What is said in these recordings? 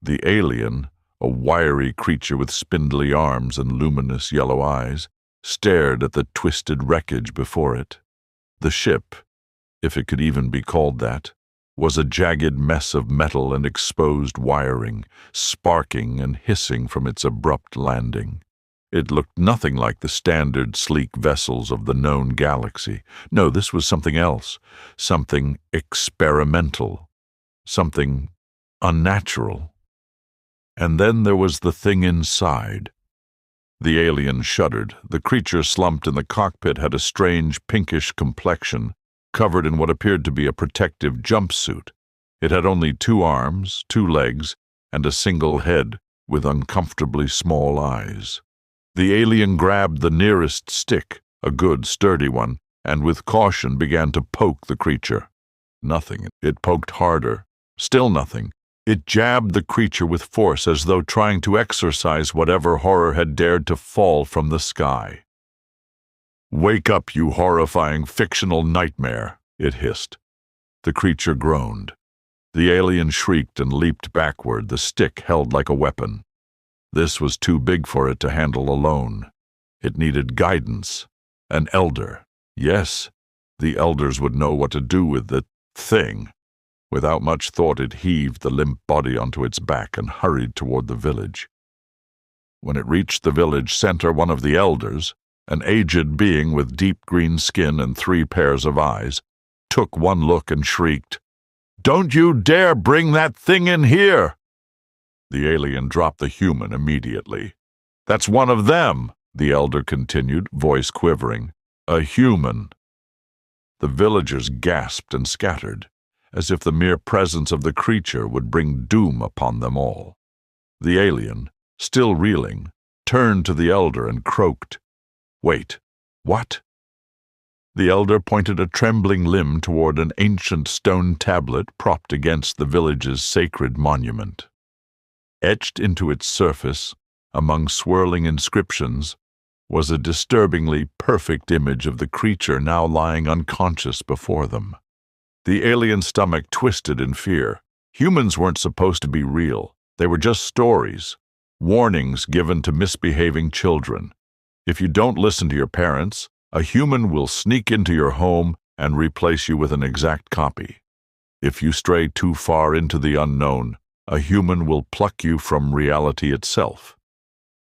The alien, a wiry creature with spindly arms and luminous yellow eyes, stared at the twisted wreckage before it. The ship, if it could even be called that, was a jagged mess of metal and exposed wiring, sparking and hissing from its abrupt landing. It looked nothing like the standard sleek vessels of the known galaxy. No, this was something else, something experimental, something unnatural. And then there was the thing inside. The alien shuddered. The creature slumped in the cockpit had a strange pinkish complexion, covered in what appeared to be a protective jumpsuit. It had only 2 arms, 2 legs, and a single head with uncomfortably small eyes. The alien grabbed the nearest stick, a good, sturdy one, and with caution began to poke the creature. Nothing. It poked harder. Still nothing. It jabbed the creature with force as though trying to exorcise whatever horror had dared to fall from the sky. "Wake up, you horrifying fictional nightmare," it hissed. The creature groaned. The alien shrieked and leaped backward, the stick held like a weapon. This was too big for it to handle alone. It needed guidance. An elder. Yes, the elders would know what to do with the thing. Without much thought, it heaved the limp body onto its back and hurried toward the village. When it reached the village center, one of the elders, an aged being with deep green skin and 3 pairs of eyes, took one look and shrieked, "Don't you dare bring that thing in here!" The alien dropped the human immediately. "That's one of them," the elder continued, voice quivering. "A human." The villagers gasped and scattered, as if the mere presence of the creature would bring doom upon them all. The alien, still reeling, turned to the elder and croaked, "Wait, what?" The elder pointed a trembling limb toward an ancient stone tablet propped against the village's sacred monument. Etched into its surface, among swirling inscriptions, was a disturbingly perfect image of the creature now lying unconscious before them. The alien's stomach twisted in fear. Humans weren't supposed to be real. They were just stories, warnings given to misbehaving children. If you don't listen to your parents, a human will sneak into your home and replace you with an exact copy. If you stray too far into the unknown, a human will pluck you from reality itself.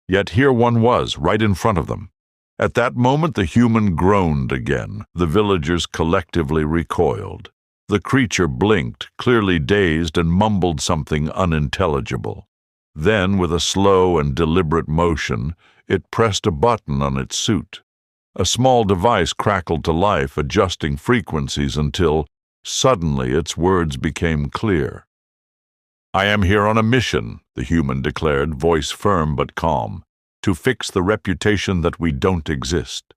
Yet here one was, right in front of them. At that moment the human groaned again. The villagers collectively recoiled. The creature blinked, clearly dazed, and mumbled something unintelligible. Then, with a slow and deliberate motion, it pressed a button on its suit. A small device crackled to life, adjusting frequencies until, suddenly, its words became clear. "I am here on a mission," the human declared, voice firm but calm, "to fix the reputation that we don't exist."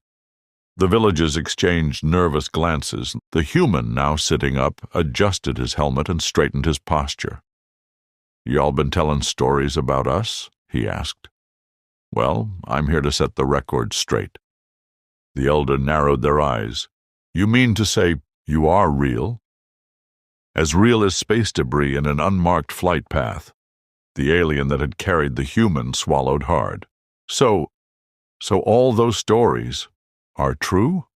The villagers exchanged nervous glances. The human, now sitting up, adjusted his helmet and straightened his posture. "Y'all been telling stories about us?" he asked. "Well, I'm here to set the record straight." The elder narrowed their eyes. "You mean to say you are real?" "As real as space debris in an unmarked flight path." The alien that had carried the human swallowed hard. So all those stories are true?"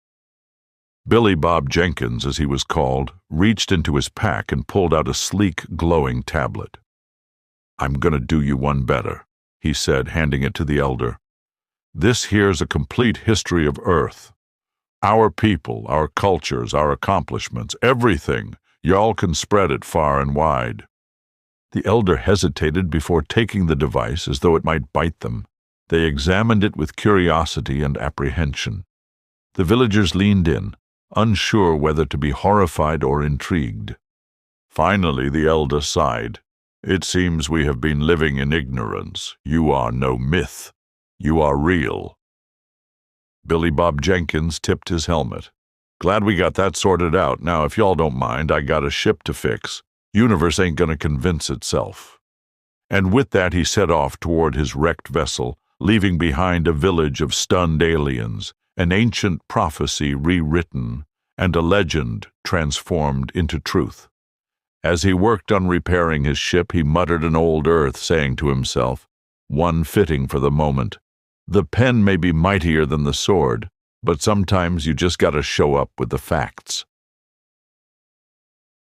Billy Bob Jenkins, as he was called, reached into his pack and pulled out a sleek, glowing tablet. "I'm gonna do you one better," he said, handing it to the elder. "This here's a complete history of Earth. Our people, our cultures, our accomplishments, everything. Y'all can spread it far and wide." The elder hesitated before taking the device as though it might bite them. They examined it with curiosity and apprehension. The villagers leaned in, unsure whether to be horrified or intrigued. Finally, the elder sighed. "It seems we have been living in ignorance. You are no myth. You are real." Billy Bob Jenkins tipped his helmet. "Glad we got that sorted out. Now, if y'all don't mind, I got a ship to fix. Universe ain't gonna convince itself." And with that he set off toward his wrecked vessel, leaving behind a village of stunned aliens, an ancient prophecy rewritten, and a legend transformed into truth. As he worked on repairing his ship, he muttered an old oath, saying to himself, one fitting for the moment, "The pen may be mightier than the sword, but sometimes you just gotta show up with the facts."